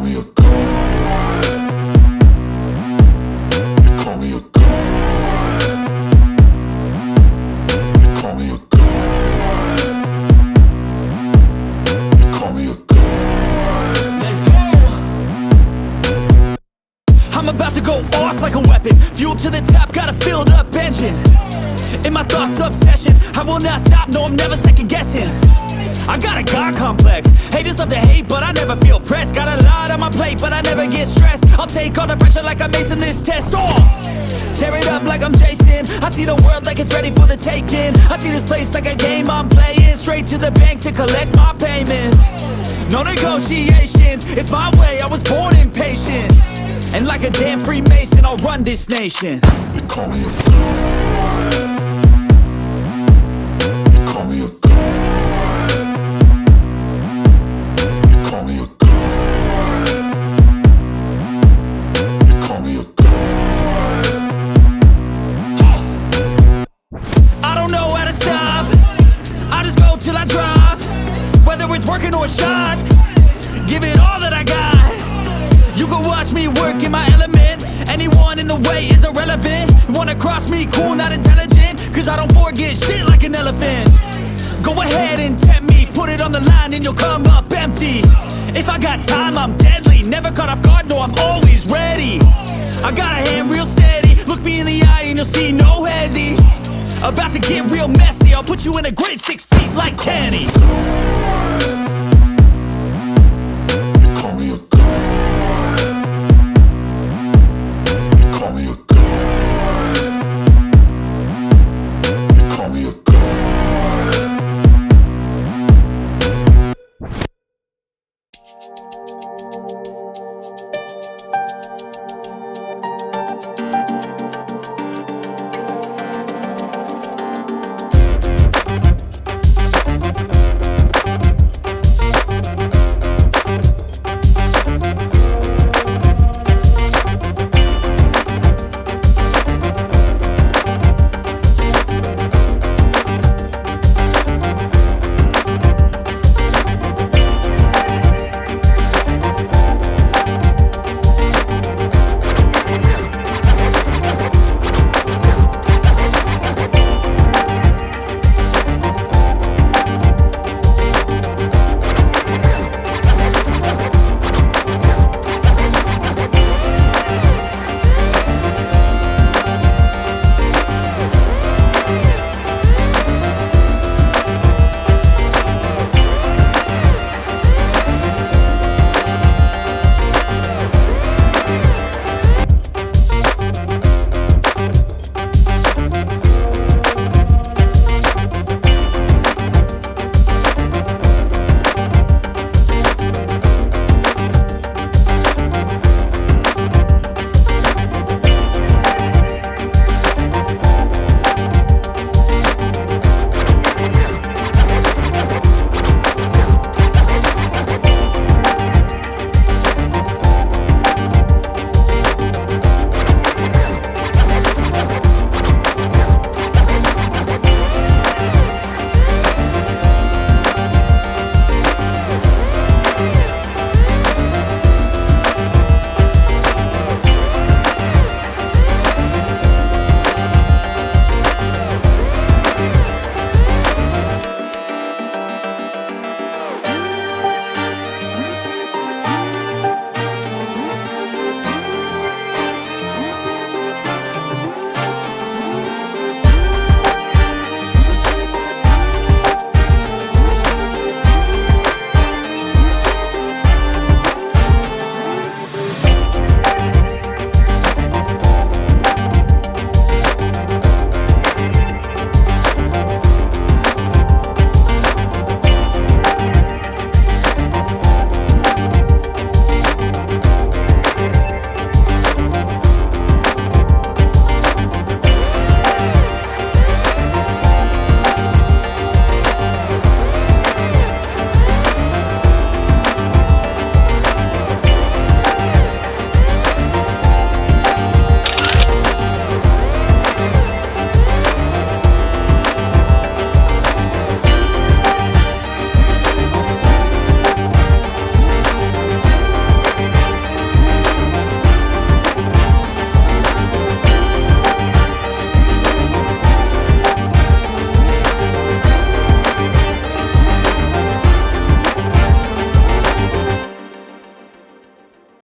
me a god. They call me a god. They call me a god. They call me a god. Let's go. I'm about to go off like a weapon. Fuel to the top, got a filled up engine. In my thoughts, obsession, I will not stop, no, I'm never second guessing. I got a God complex. Haters love to hate, but I never feel pressed. Got a lot on my plate, but I never get stressed. I'll take all the pressure like I'm acing this test. Tear it up like I'm Jason. I see the world like it's ready for the taking. I see this place like a game I'm playing. Straight to the bank to collect my payments. No negotiations, it's my way, I was born impatient. And like a damn Freemason, I'll run this nation. They call me a god. They call me a god. They call me a god. They call me a god. I don't know how to stop, I just go till I drop. Whether it's working or shots, give it all that I got. You can watch me work in my element. Anyone in the way is irrelevant. You wanna cross me, cool, not intelligent, cause I don't forget shit like an elephant. Go ahead and tempt me, put it on the line and you'll come up empty. If I got time, I'm deadly. Never caught off guard, no, I'm always ready. I got a hand real steady. Look me in the eye and you'll see no hezzy. About to get real messy, I'll put you in a grid 6 feet like Kenny.